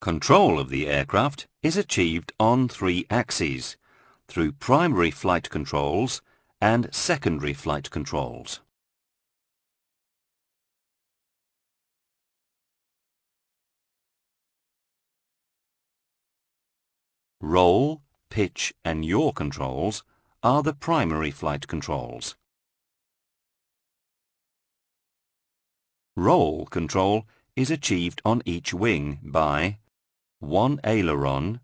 Control of the aircraft is achieved on three axes, through primary flight controls and secondary flight controls. Roll, pitch and yaw controls are the primary flight controls. Roll control is achieved on each wing by one aileron,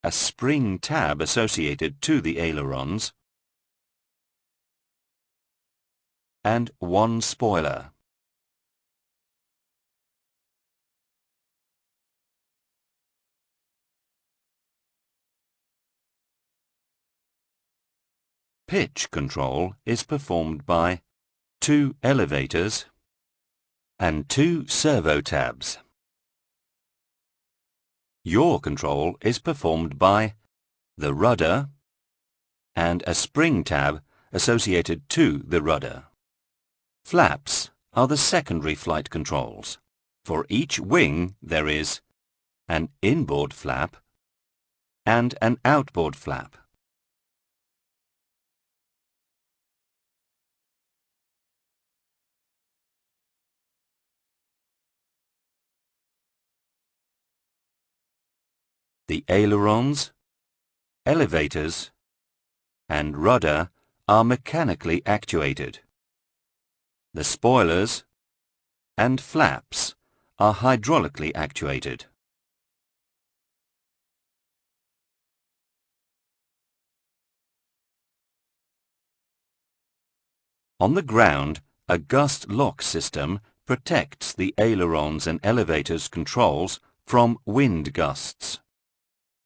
a spring tab associated to the ailerons, and one spoiler. Pitch control is performed by two elevators and two servo tabs. Yaw control is performed by the rudder and a spring tab associated to the rudder. Flaps are the secondary flight controls. For each wing there is an inboard flap and an outboard flap. The ailerons, elevators and rudder are mechanically actuated. The spoilers and flaps are hydraulically actuated. On the ground, a gust lock system protects the ailerons and elevators controls from wind gusts.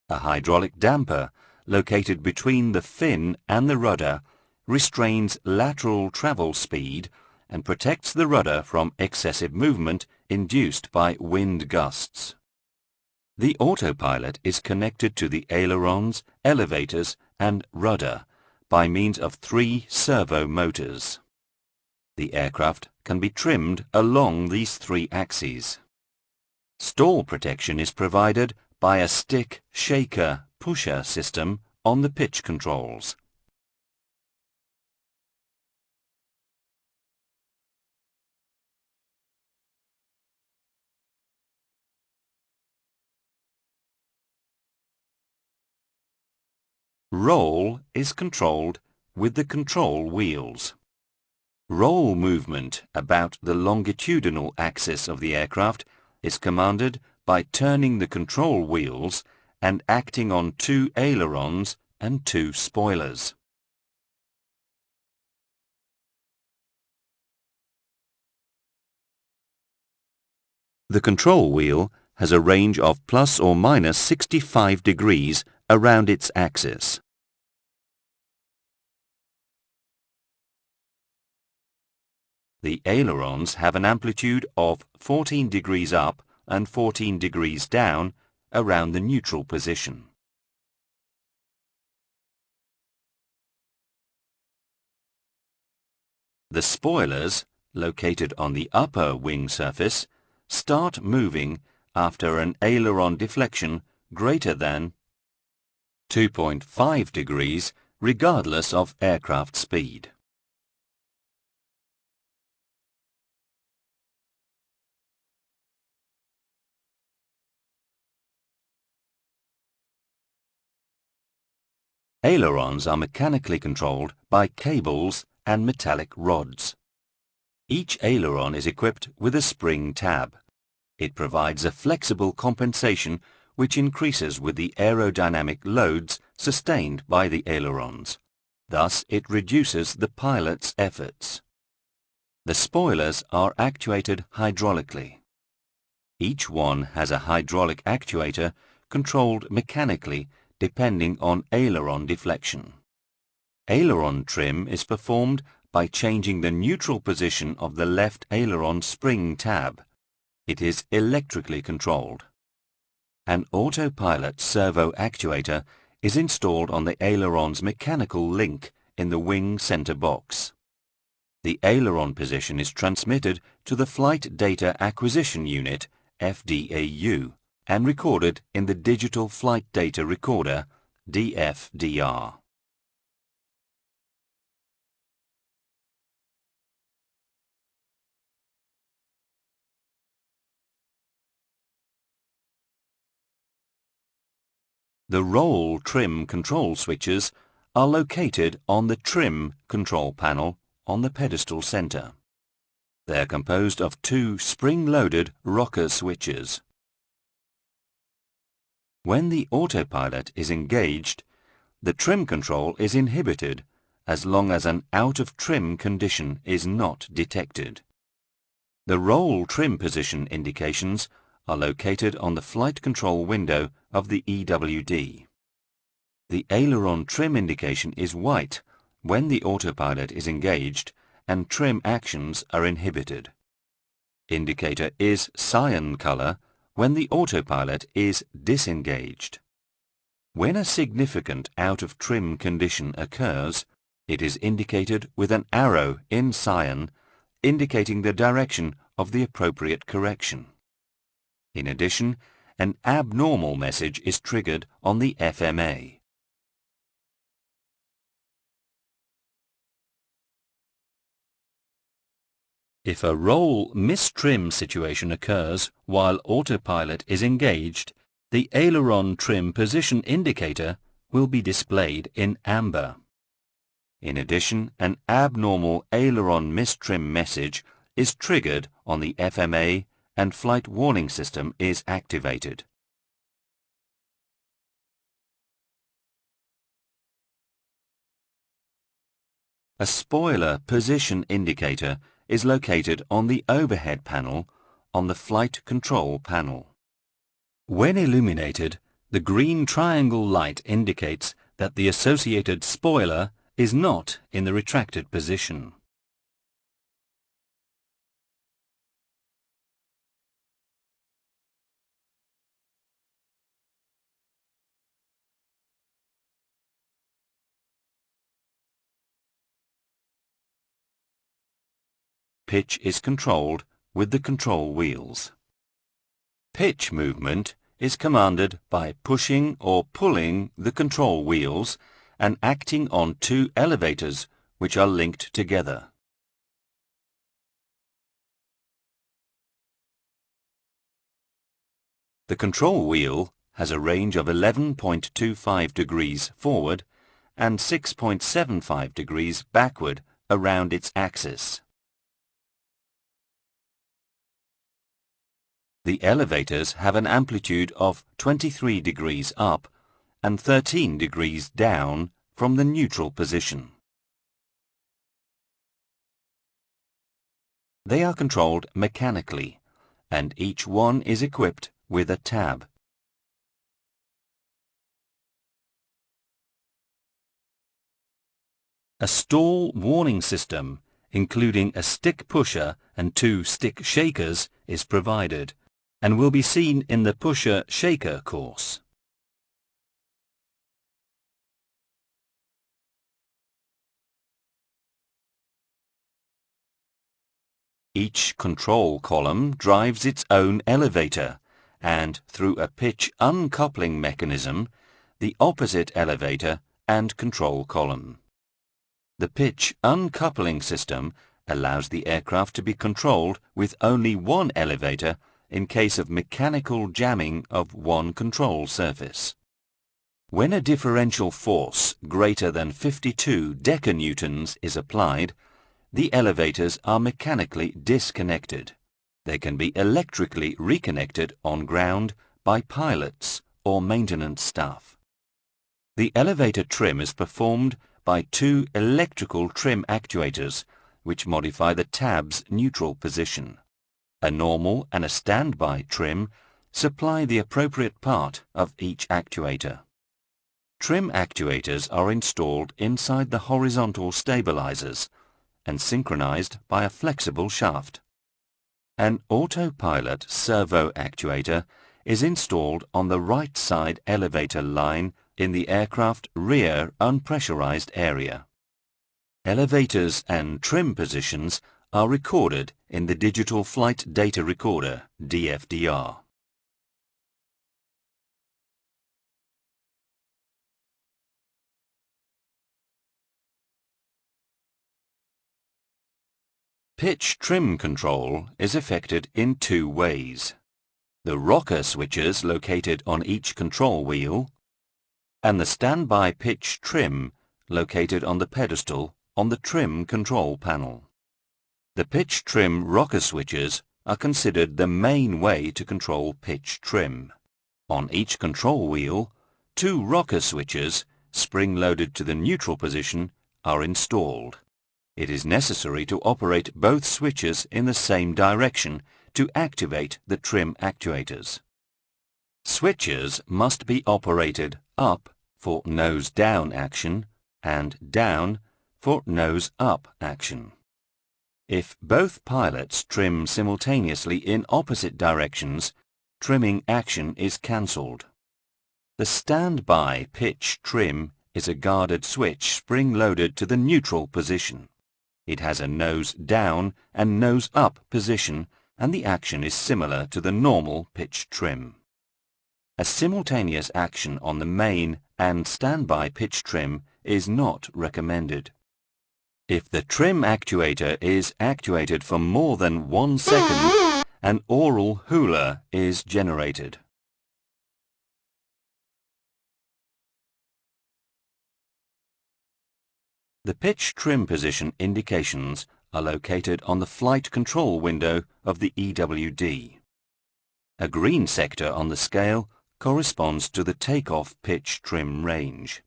A hydraulic damper, located between the fin and the rudder, restrains lateral travel speed and protects the rudder from excessive movement induced by wind gusts. The autopilot is connected to the ailerons, elevators and rudder by means of three servo motors. The aircraft can be trimmed along these three axes. Stall protection is provided by a stick shaker-pusher system on the pitch controls. Roll is controlled with the control wheels. Roll movement about the longitudinal axis of the aircraft is commanded by turning the control wheels and acting on two ailerons and two spoilers. The control wheel has a range of plus or minus 65 degrees around its axis. The ailerons have an amplitude of 14 degrees up and 14 degrees down around the neutral position. The spoilers, located on the upper wing surface, start moving after an aileron deflection greater than 2.5 degrees regardless of aircraft speed. Ailerons are mechanically controlled by cables and metallic rods. Each aileron is equipped with a spring tab. It provides a flexible compensation which increases with the aerodynamic loads sustained by the ailerons. Thus, it reduces the pilot's efforts. The spoilers are actuated hydraulically. Each one has a hydraulic actuator controlled mechanically depending on aileron deflection. Aileron trim is performed by changing the neutral position of the left aileron spring tab. It is electrically controlled. An autopilot servo actuator is installed on the aileron's mechanical link in the wing center box. the aileron position is transmitted to the Flight Data Acquisition Unit, FDAU, and recorded in the Digital Flight Data Recorder, DFDR. The roll trim control switches are located on the trim control panel on the pedestal center. They are composed of two spring-loaded rocker switches. When the autopilot is engaged, the trim control is inhibited as long as an out-of-trim condition is not detected. The roll trim position indications are located on the flight control window of the EWD. The aileron trim indication is white when the autopilot is engaged and trim actions are inhibited. Indicator is cyan color when the autopilot is disengaged. When a significant out-of-trim condition occurs, it is indicated with an arrow in cyan indicating the direction of the appropriate correction. In addition, an abnormal message is triggered on the FMA. If a roll mistrim situation occurs while autopilot is engaged, the aileron trim position indicator will be displayed in amber. In addition, an abnormal aileron mistrim message is triggered on the FMA and flight warning system is activated. A spoiler position indicator is located on the overhead panel on the flight control panel. When illuminated, the green triangle light indicates that the associated spoiler is not in the retracted position. Pitch is controlled with the control wheels. Pitch movement is commanded by pushing or pulling the control wheels and acting on two elevators which are linked together. The control wheel has a range of 11.25 degrees forward and 6.75 degrees backward around its axis. The elevators have an amplitude of 23 degrees up and 13 degrees down from the neutral position. They are controlled mechanically, and each one is equipped with a tab. A stall warning system, including a stick pusher and two stick shakers, is provided, and will be seen in the pusher-shaker course. Each control column drives its own elevator, and through a pitch uncoupling mechanism, the opposite elevator and control column. The pitch uncoupling system allows the aircraft to be controlled with only one elevator in case of mechanical jamming of one control surface. When a differential force greater than 52 decanewtons is applied, the elevators are mechanically disconnected. They can be electrically reconnected on ground by pilots or maintenance staff. The elevator trim is performed by two electrical trim actuators which modify the tab's neutral position. A normal and a standby trim supply the appropriate part of each actuator. Trim actuators are installed inside the horizontal stabilizers and synchronized by a flexible shaft. An autopilot servo actuator is installed on the right side elevator line in the aircraft rear unpressurized area. Elevators and trim positions are recorded in the Digital Flight Data Recorder, DFDR. Pitch trim control is effected in two ways: the rocker switches located on each control wheel and the standby pitch trim located on the pedestal on the trim control panel. The pitch trim rocker switches are considered the main way to control pitch trim. On each control wheel, two rocker switches, spring-loaded to the neutral position, are installed. It is necessary to operate both switches in the same direction to activate the trim actuators. Switches must be operated up for nose-down action and down for nose-up action. If both pilots trim simultaneously in opposite directions, trimming action is cancelled. The standby pitch trim is a guarded switch spring-loaded to the neutral position. It has a nose-down and nose-up position, and the action is similar to the normal pitch trim. A simultaneous action on the main and standby pitch trim is not recommended. If the trim actuator is actuated for more than 1 second, an aural hula is generated. The pitch trim position indications are located on the flight control window of the EWD. A green sector on the scale corresponds to the takeoff pitch trim range.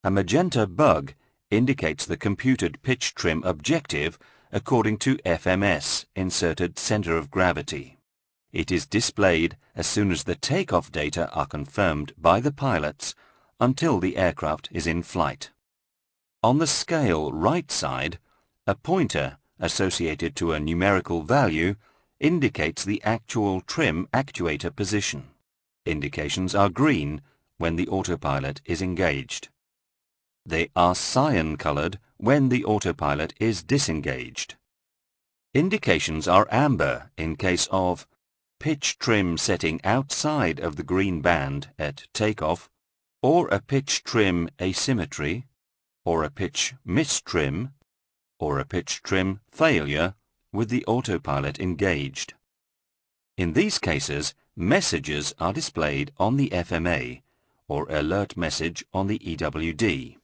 A magenta bug indicates the computed pitch trim objective according to FMS, inserted center of gravity. It is displayed as soon as the takeoff data are confirmed by the pilots until the aircraft is in flight. On the scale right side, a pointer associated to a numerical value indicates the actual trim actuator position. Indications are green when the autopilot is engaged. They are cyan-colored when the autopilot is disengaged. Indications are amber in case of pitch trim setting outside of the green band at takeoff, or a pitch trim asymmetry, or a pitch mistrim, or a pitch trim failure with the autopilot engaged. In these cases, messages are displayed on the FMA or alert message on the EWD.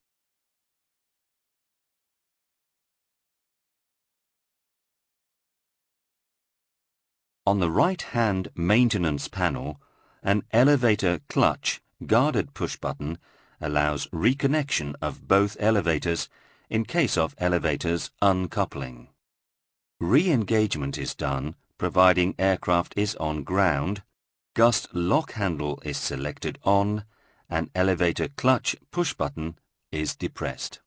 On the right-hand maintenance panel, an elevator clutch guarded push button allows reconnection of both elevators in case of elevators uncoupling. Re-engagement is done providing aircraft is on ground, gust lock handle is selected on, and elevator clutch push button is depressed.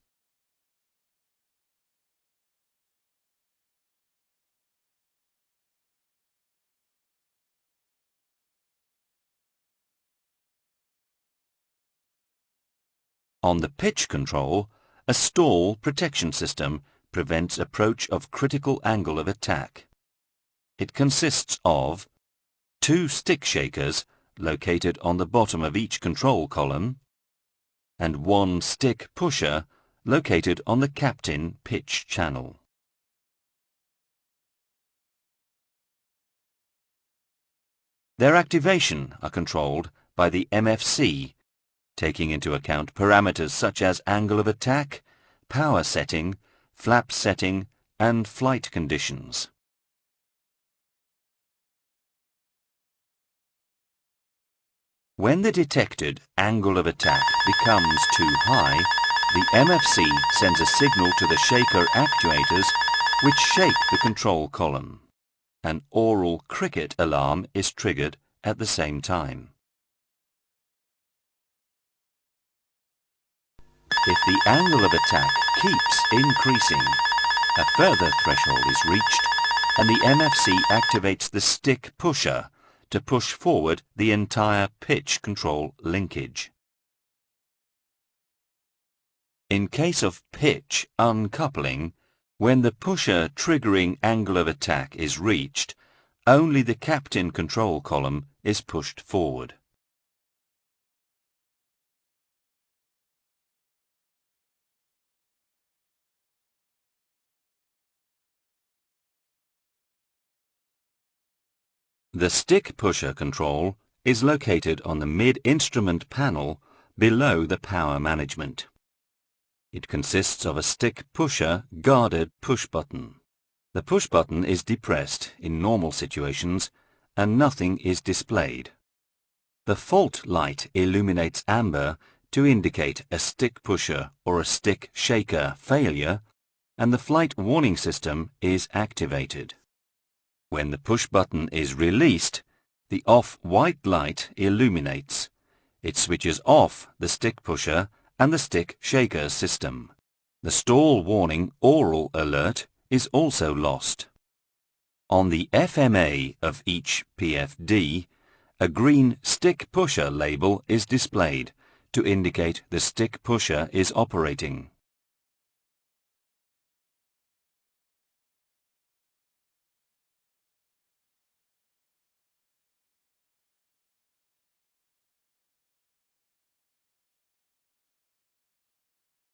On the pitch control, a stall protection system prevents approach of critical angle of attack. It consists of 2 stick shakers located on the bottom of each control column and 1 stick pusher located on the captain pitch channel. Their activation are controlled by the MFC, taking into account parameters such as angle of attack, power setting, flap setting, and flight conditions. When the detected angle of attack becomes too high, the MFC sends a signal to the shaker actuators which shake the control column. An aural cricket alarm is triggered at the same time. If the angle of attack keeps increasing, a further threshold is reached and the MFC activates the stick pusher to push forward the entire pitch control linkage. In case of pitch uncoupling, when the pusher triggering angle of attack is reached, only the captain control column is pushed forward. The stick pusher control is located on the mid-instrument panel below the power management. It consists of a stick pusher guarded push button. The push button is depressed in normal situations and nothing is displayed. The fault light illuminates amber to indicate a stick pusher or a stick shaker failure, and the flight warning system is activated. When the push button is released, the off-white light illuminates. It switches off the stick pusher and the stick shaker system. The stall warning aural alert is also lost. On the FMA of each PFD, a green stick pusher label is displayed to indicate the stick pusher is operating.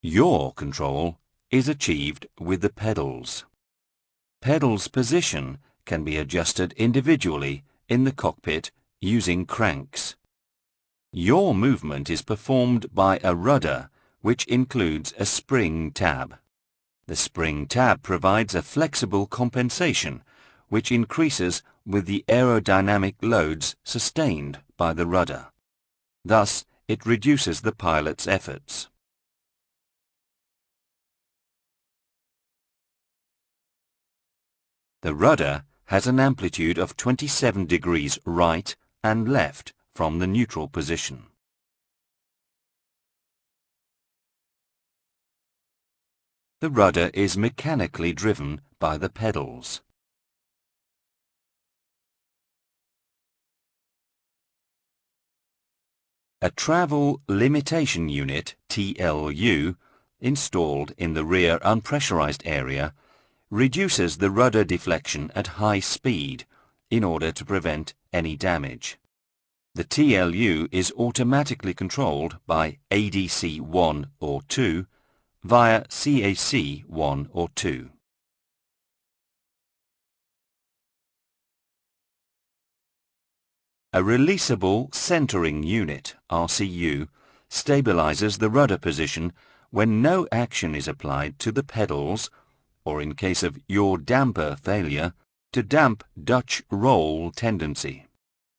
Yaw control is achieved with the pedals. Pedals position can be adjusted individually in the cockpit using cranks. Yaw movement is performed by a rudder which includes a spring tab. The spring tab provides a flexible compensation which increases with the aerodynamic loads sustained by the rudder. Thus, it reduces the pilot's efforts. The rudder has an amplitude of 27 degrees right and left from the neutral position. The rudder is mechanically driven by the pedals. A Travel Limitation Unit, TLU, installed in the rear unpressurized area reduces the rudder deflection at high speed in order to prevent any damage. The TLU is automatically controlled by ADC 1 or 2 via CAC 1 or 2. A Releasable Centering Unit, RCU, stabilizes the rudder position when no action is applied to the pedals or in case of yaw damper failure, to damp Dutch roll tendency.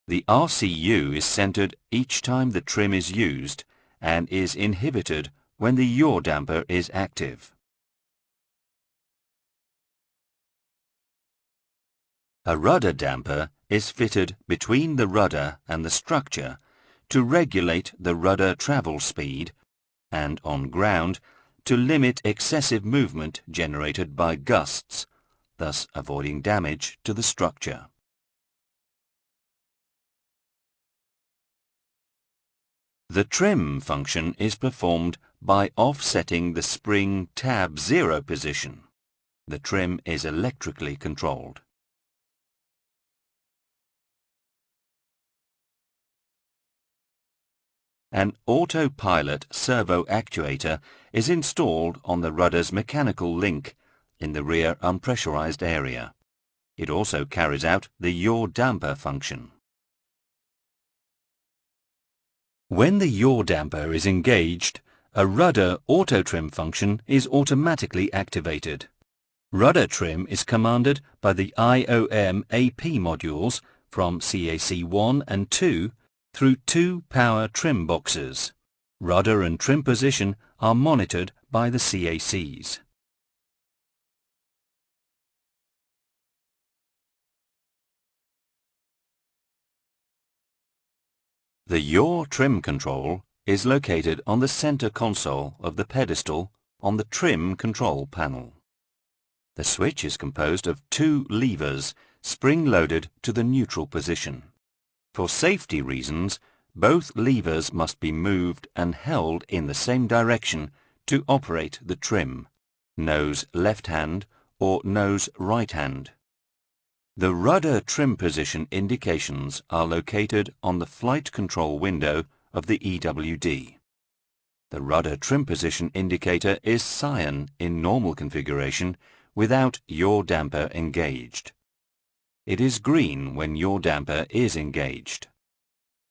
The RCU is centered each time the trim is used and is inhibited when the yaw damper is active. A rudder damper is fitted between the rudder and the structure to regulate the rudder travel speed and, on ground, to limit excessive movement generated by gusts, thus avoiding damage to the structure. The trim function is performed by offsetting the spring tab 0 position. The trim is electrically controlled. An autopilot servo actuator is installed on the rudder's mechanical link in the rear unpressurized area. It also carries out the yaw damper function. When the yaw damper is engaged, a rudder auto-trim function is automatically activated. Rudder trim is commanded by the IOM AP modules from CAC 1 and 2 through 2 power trim boxes. Rudder and trim position are monitored by the CACs. The yaw trim control is located on the center console of the pedestal on the trim control panel. The switch is composed of 2 levers spring-loaded to the neutral position. For safety reasons, both levers must be moved and held in the same direction to operate the trim, nose left hand or nose right hand. The rudder trim position indications are located on the flight control window of the EWD. The rudder trim position indicator is cyan in normal configuration without yaw damper engaged. It is green when yaw damper is engaged.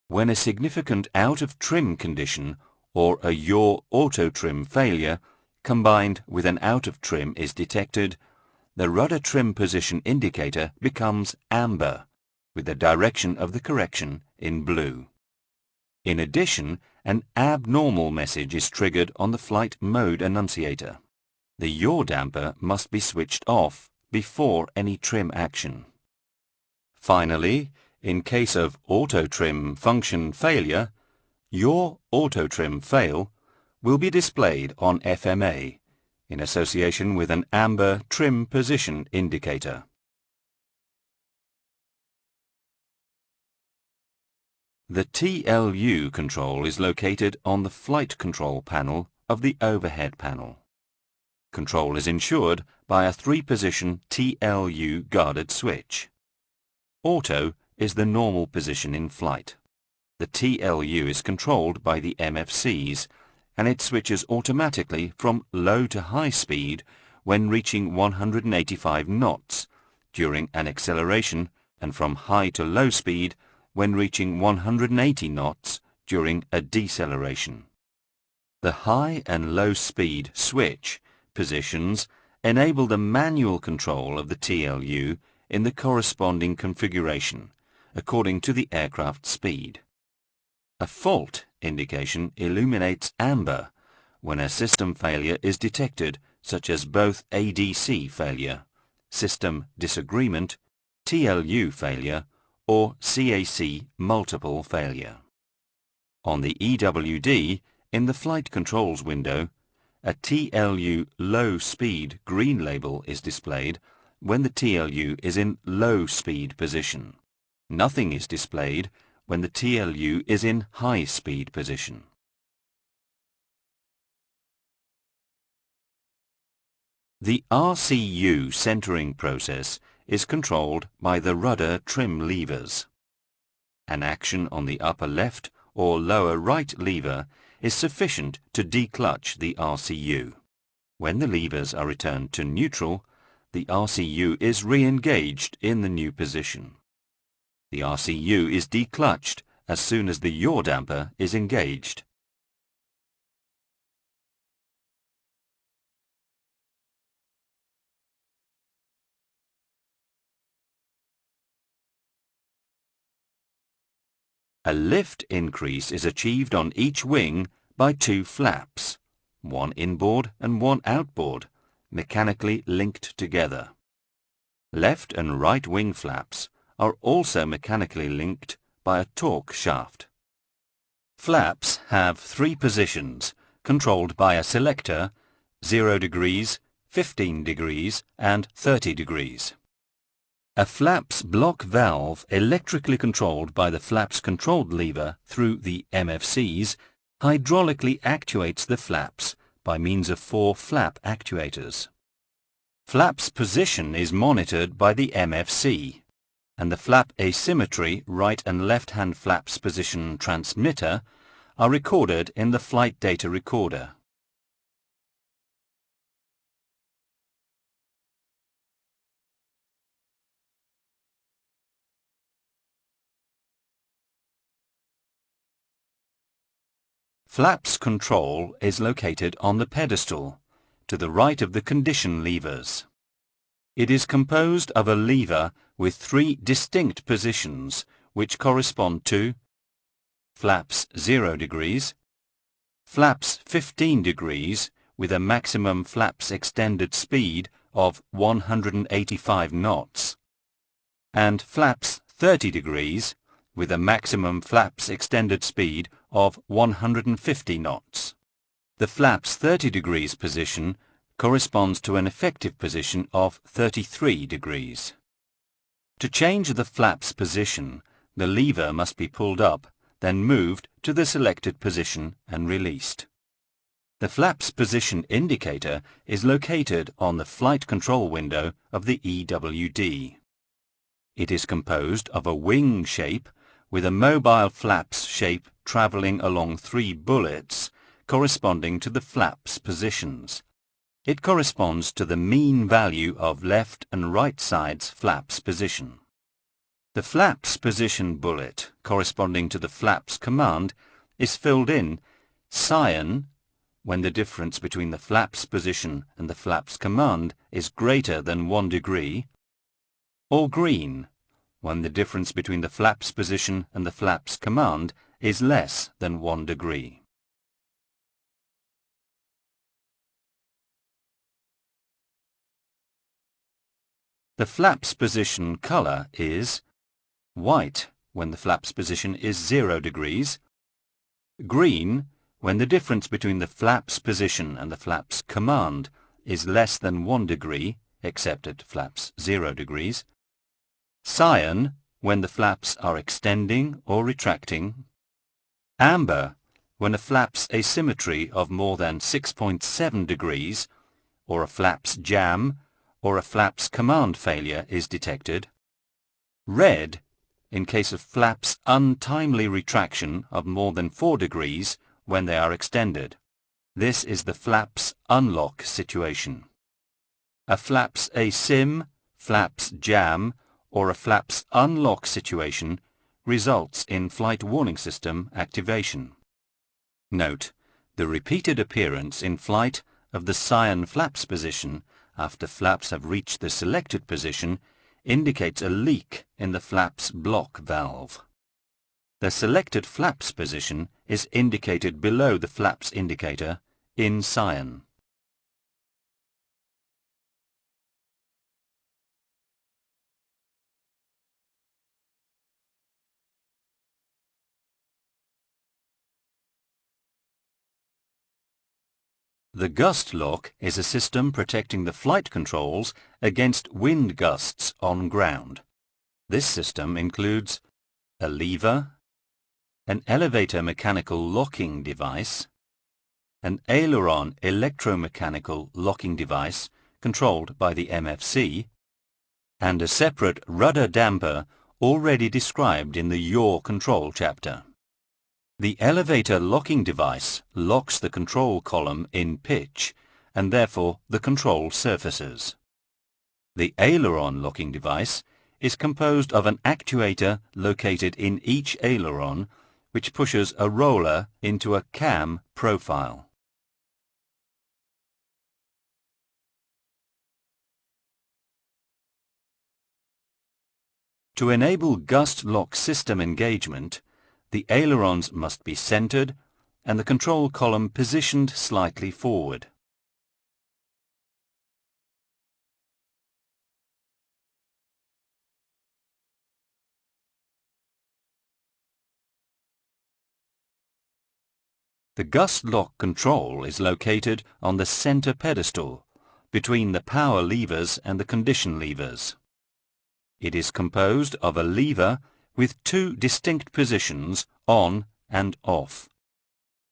When a significant out of trim condition or a yaw auto trim failure combined with an out of trim is detected, the rudder trim position indicator becomes amber with the direction of the correction in blue. In addition, an abnormal message is triggered on the flight mode annunciator. The yaw damper must be switched off before any trim action. Finally, in case of auto trim function failure, yaw auto trim fail will be displayed on FMA in association with an amber trim position indicator. The TLU control is located on the flight control panel of the overhead panel. Control is ensured by a 3-position TLU guarded switch. Auto is the normal position in flight. The TLU is controlled by the MFCs and it switches automatically from low to high speed when reaching 185 knots during an acceleration and from high to low speed when reaching 180 knots during a deceleration. The high and low speed switch positions enable the manual control of the TLU in the corresponding configuration according to the aircraft speed. A fault indication illuminates amber when a system failure is detected, such as both ADC failure, system disagreement, TLU failure, or CAC multiple failure. On the EWD, in the flight controls window, a TLU low speed green label is displayed when the TLU is in low speed position. Nothing is displayed when the TLU is in high speed position. The RCU centering process is controlled by the rudder trim levers. An action on the upper left or lower right lever is sufficient to declutch the RCU. When the levers are returned to neutral, the RCU is re-engaged in the new position. The RCU is declutched as soon as the yaw damper is engaged. A lift increase is achieved on each wing by 2 flaps, one inboard and one outboard, mechanically linked together. Left and right wing flaps are also mechanically linked by a torque shaft. Flaps have 3 positions, controlled by a selector, 0 degrees, 15 degrees and 30 degrees. A flaps block valve electrically controlled by the flaps controlled lever through the MFCs hydraulically actuates the flaps by means of 4 flap actuators. Flaps position is monitored by the MFC, and the flap asymmetry right and left-hand flaps position transmitter are recorded in the flight data recorder. Flaps control is located on the pedestal, to the right of the condition levers. It is composed of a lever with 3 distinct positions which correspond to flaps 0 degrees, flaps 15 degrees with a maximum flaps extended speed of 185 knots, and flaps 30 degrees with a maximum flaps extended speed of 150 knots. The flaps 30 degrees position corresponds to an effective position of 33 degrees. To change the flaps position, the lever must be pulled up, then moved to the selected position and released. The flaps position indicator is located on the flight control window of the EWD. It is composed of a wing shape with a mobile flaps shape travelling along 3 bullets corresponding to the flaps positions. It corresponds to the mean value of left and right side's flaps position. The flaps position bullet corresponding to the flaps command is filled in cyan when the difference between the flaps position and the flaps command is greater than 1 degree, or green when the difference between the flaps position and the flaps command is less than 1 degree. The flaps position color is white when the flaps position is 0 degrees, green when the difference between the flaps position and the flaps command is less than 1 degree, except at flaps 0 degrees, cyan when the flaps are extending or retracting, amber when a flaps asymmetry of more than 6.7 degrees or a flaps jam or a flaps command failure is detected, red in case of flaps untimely retraction of more than 4 degrees when they are extended. This is the flaps unlock situation. A flaps asym, flaps jam, or a flaps unlock situation results in flight warning system activation. Note, the repeated appearance in flight of the cyan flaps position after flaps have reached the selected position indicates a leak in the flaps block valve. The selected flaps position is indicated below the flaps indicator in cyan. The gust lock is a system protecting the flight controls against wind gusts on ground. This system includes a lever, an elevator mechanical locking device, an aileron electromechanical locking device controlled by the MFC, and a separate rudder damper already described in the yaw control chapter. The elevator locking device locks the control column in pitch and therefore the control surfaces. The aileron locking device is composed of an actuator located in each aileron which pushes a roller into a cam profile. To enable gust lock system engagement, the ailerons must be centered and the control column positioned slightly forward. The gust lock control is located on the center pedestal, between the power levers and the condition levers. It is composed of a lever with 2 distinct positions, on and off.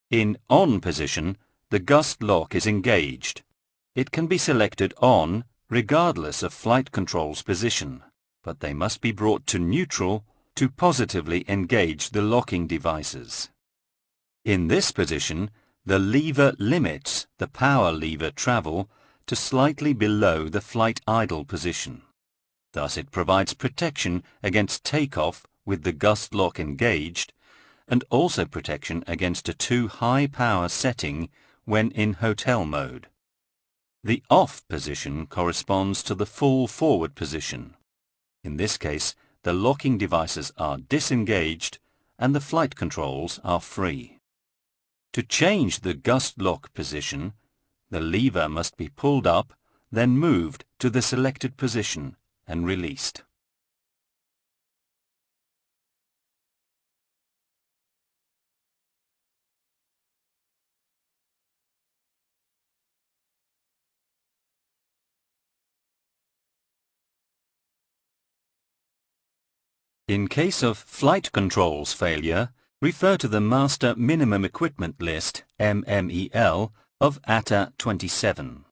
In on position, the gust lock is engaged. It can be selected on regardless of flight control's position, but they must be brought to neutral to positively engage the locking devices. In this position, the lever limits the power lever travel to slightly below the flight idle position. Thus it provides protection against takeoff with the gust lock engaged and also protection against a too high power setting when in hotel mode. The off position corresponds to the full forward position. In this case, the locking devices are disengaged and the flight controls are free. To change the gust lock position, the lever must be pulled up, then moved to the selected position and released. In case of flight controls failure, refer to the Master Minimum Equipment List, MMEL, of Atta 27.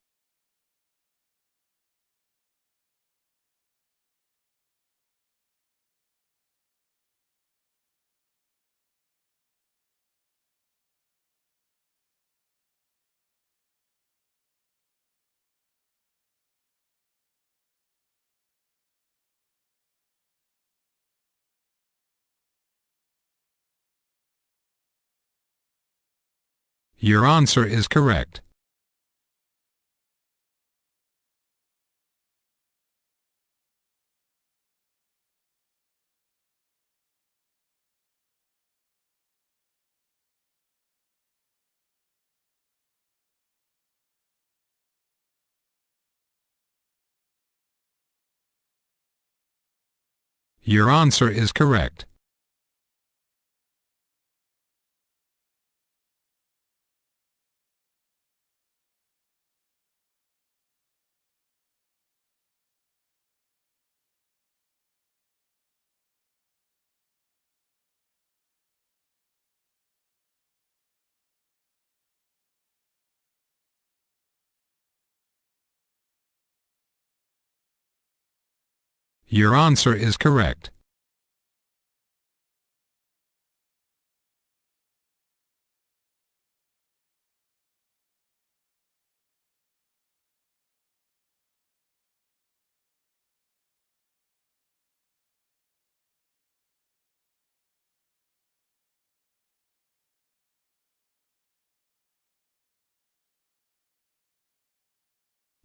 Your answer is correct. Your answer is correct. Your answer is correct.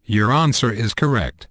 Your answer is correct.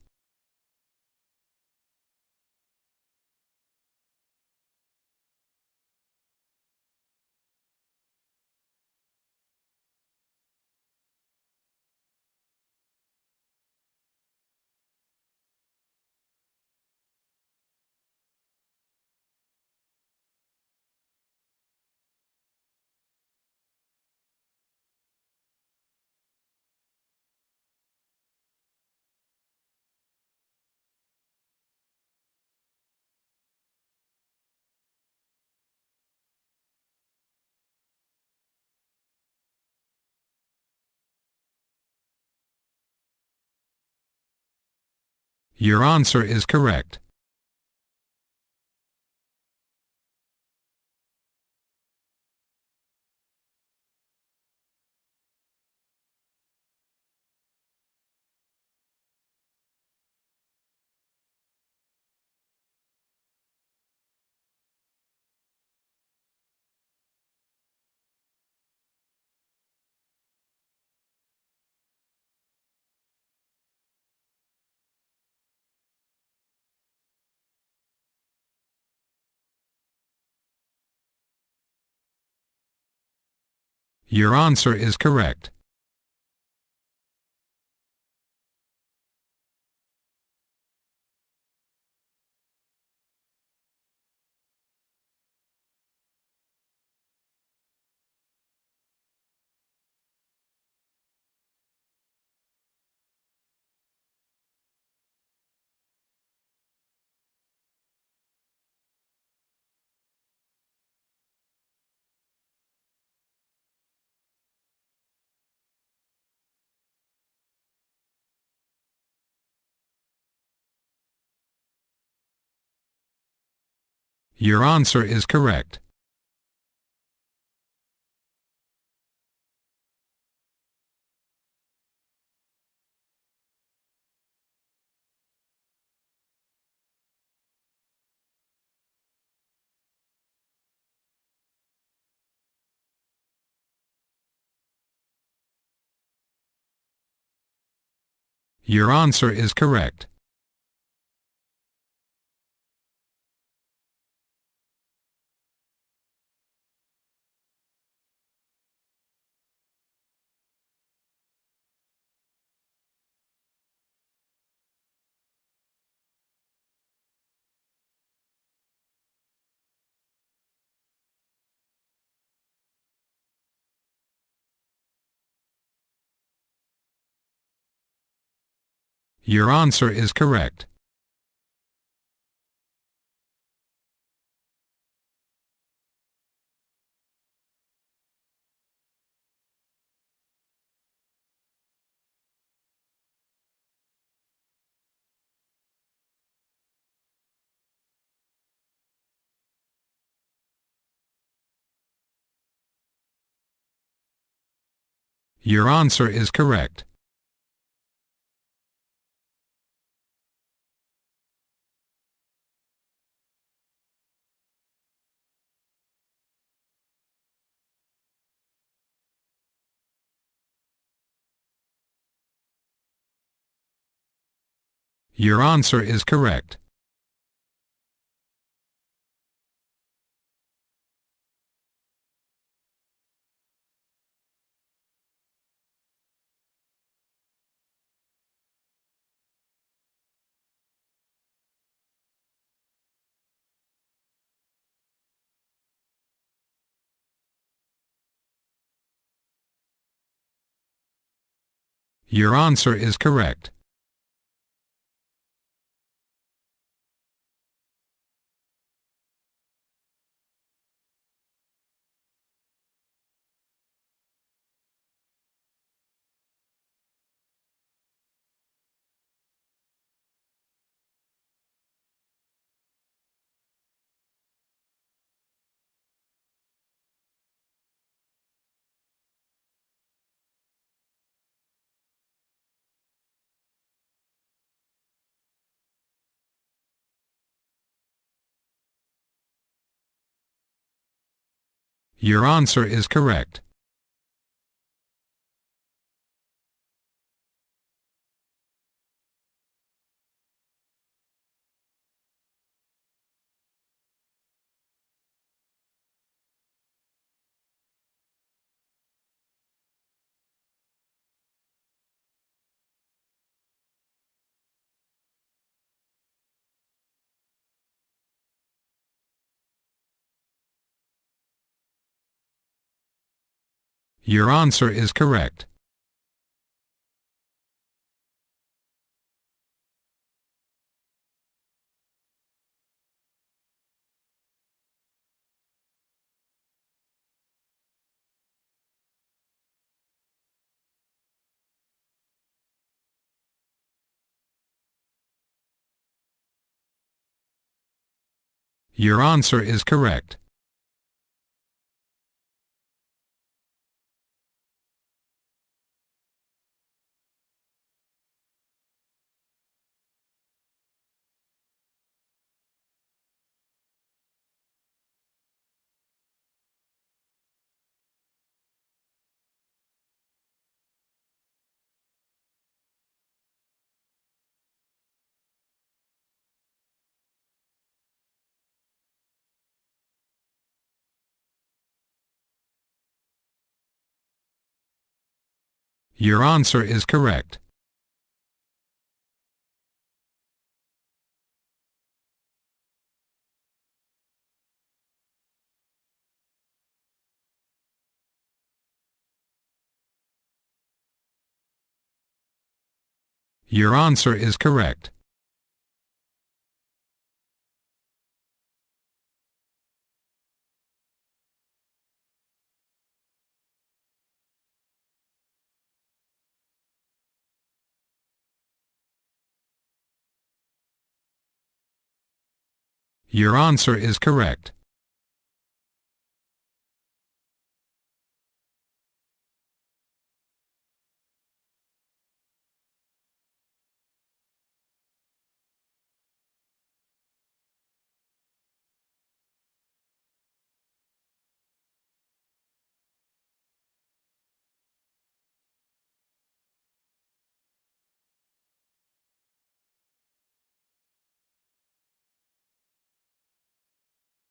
Your answer is correct. Your answer is correct. Your answer is correct. Your answer is correct. Your answer is correct. Your answer is correct. Your answer is correct. Your answer is correct. Your answer is correct. Your answer is correct. Your answer is correct. Your answer is correct. Your answer is correct. Your answer is correct.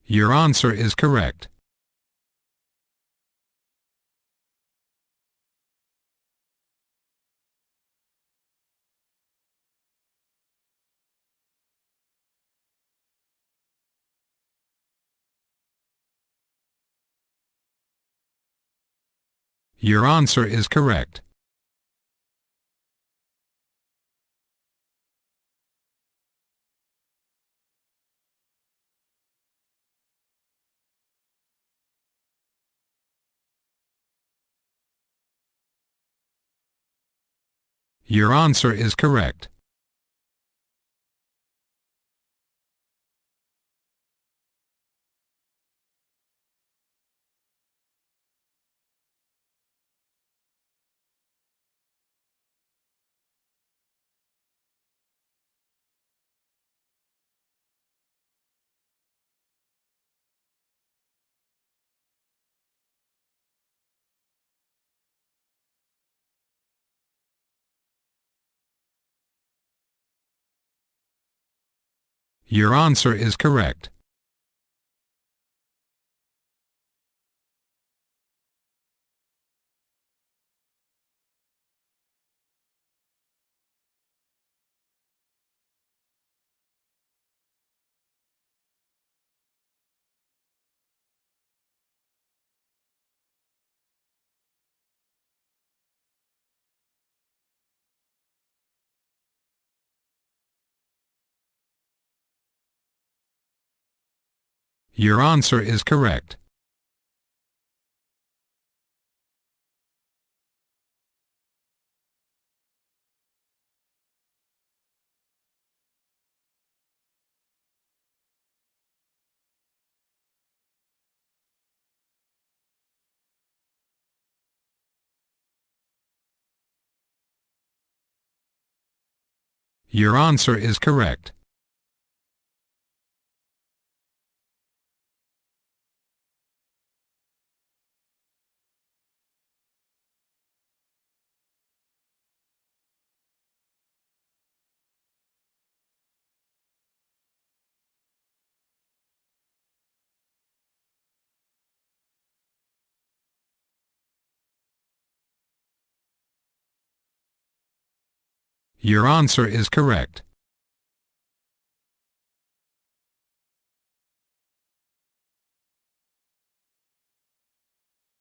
Your answer is correct. Your answer is correct. Your answer is correct. Your answer is correct. Your answer is correct. Your answer is correct. Your answer is correct.